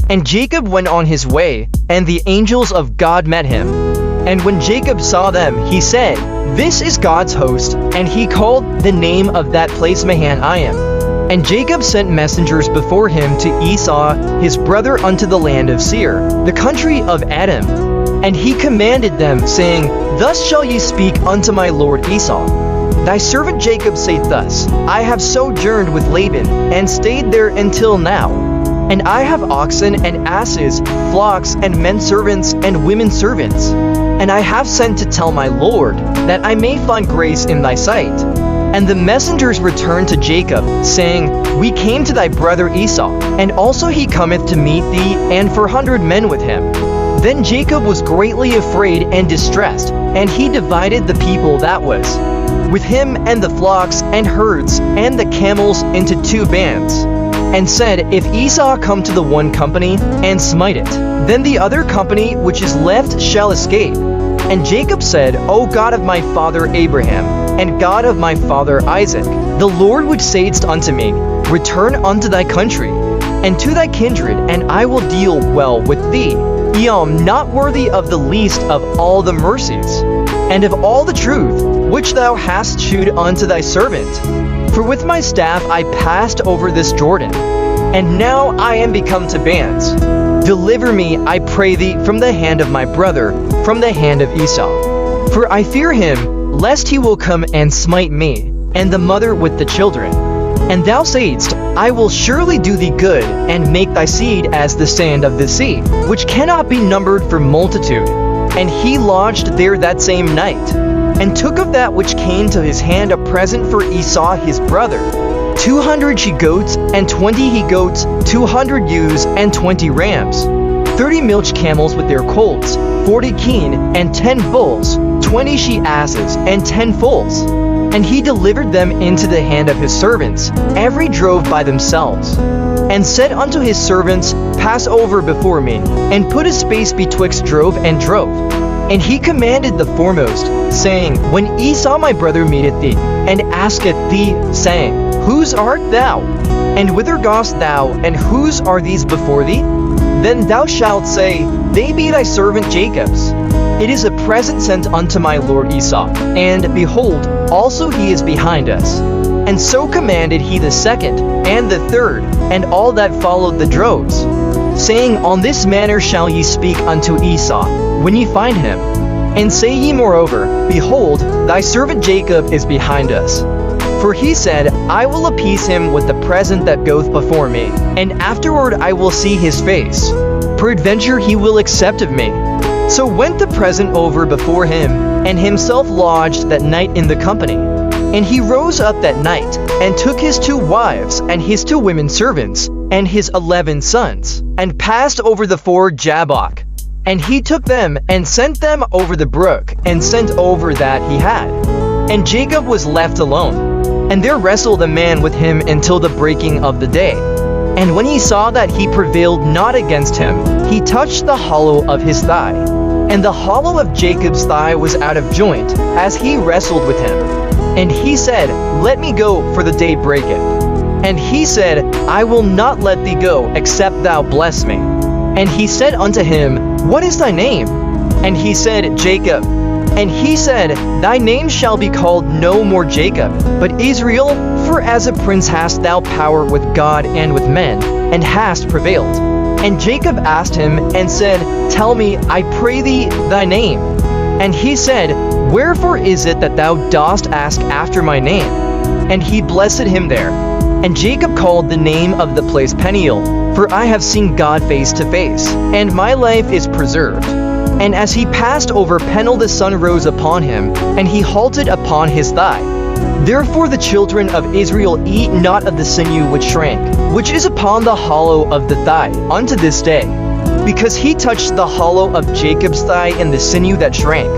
And Jacob went on his way, and the angels of God met him. And when Jacob saw them, he said, "This is God's host," and he called the name of that place Mahanaim. And Jacob sent messengers before him to Esau his brother unto the land of Seir, the country of Edom. And he commanded them, saying, "Thus shall ye speak unto my lord Esau. Thy servant Jacob saith thus, I have sojourned with Laban, and stayed there until now. And I have oxen and asses, flocks and men servants and women servants. And I have sent to tell my lord, that I may find grace in thy sight." And the messengers returned to Jacob, saying, "We came to thy brother Esau, and also he cometh to meet thee, and 400 men with him." Then Jacob was greatly afraid and distressed, and he divided the people that was with him and the flocks and herds and the camels into 2 bands, and said, "If Esau come to the one company and smite it, then the other company which is left shall escape." And Jacob said, "O God of my father Abraham, and God of my father Isaac, the Lord which saidst unto me, Return unto thy country, and to thy kindred, and I will deal well with thee. I am not worthy of the least of all the mercies, and of all the truth, which thou hast shewed unto thy servant. For with my staff I passed over this Jordan, and now I am become to bands. Deliver me, I pray thee, from the hand of my brother, from the hand of Esau. For I fear him, lest he will come and smite me, and the mother with the children. And thou saidst, I will surely do thee good, and make thy seed as the sand of the sea, which cannot be numbered for multitude. And he lodged there that same night, and took of that which came to his hand a present for Esau his brother, 200 she-goats, and 20 he-goats, 200 ewes, and 20 rams, 30 milch camels with their colts, 40 kine, and 10 bulls, 20 she-asses, and 10 foals. And he delivered them into the hand of his servants, every drove by themselves. And said unto his servants, Pass over before me, and put a space betwixt drove and drove. And he commanded the foremost, saying, When Esau my brother meeteth thee, and asketh thee, saying, Whose art thou? And whither goest thou, and whose are these before thee? Then thou shalt say, They be thy servant Jacob's. It is a present sent unto my lord Esau, and behold, also he is behind us. And so commanded he the second, and the third, and all that followed the droves, saying, On this manner shall ye speak unto Esau, when ye find him. And say ye moreover, Behold, thy servant Jacob is behind us. For he said, I will appease him with the present that goeth before me, and afterward I will see his face. Peradventure he will accept of me. So went the present over before him, and himself lodged that night in the company. And he rose up that night, and took his 2 wives, and his 2 women servants, and his 11 sons, and passed over the ford Jabbok. And he took them, and sent them over the brook, and sent over that he had. And Jacob was left alone. And there wrestled a man with him until the breaking of the day. And when he saw that he prevailed not against him, he touched the hollow of his thigh. And the hollow of Jacob's thigh was out of joint, as he wrestled with him. And he said, Let me go, for the day breaketh. And he said, I will not let thee go, except thou bless me. And he said unto him, What is thy name? And he said, Jacob. And he said, Thy name shall be called no more Jacob, but Israel, for as a prince hast thou power with God and with men, and hast prevailed. And Jacob asked him, and said, Tell me, I pray thee, thy name. And he said, Wherefore is it that thou dost ask after my name? And he blessed him there. And Jacob called the name of the place Peniel, for I have seen God face to face, and my life is preserved. And as he passed over Peniel, the sun rose upon him, and he halted upon his thigh. Therefore the children of Israel eat not of the sinew which shrank, which is upon the hollow of the thigh, unto this day, because he touched the hollow of Jacob's thigh and the sinew that shrank.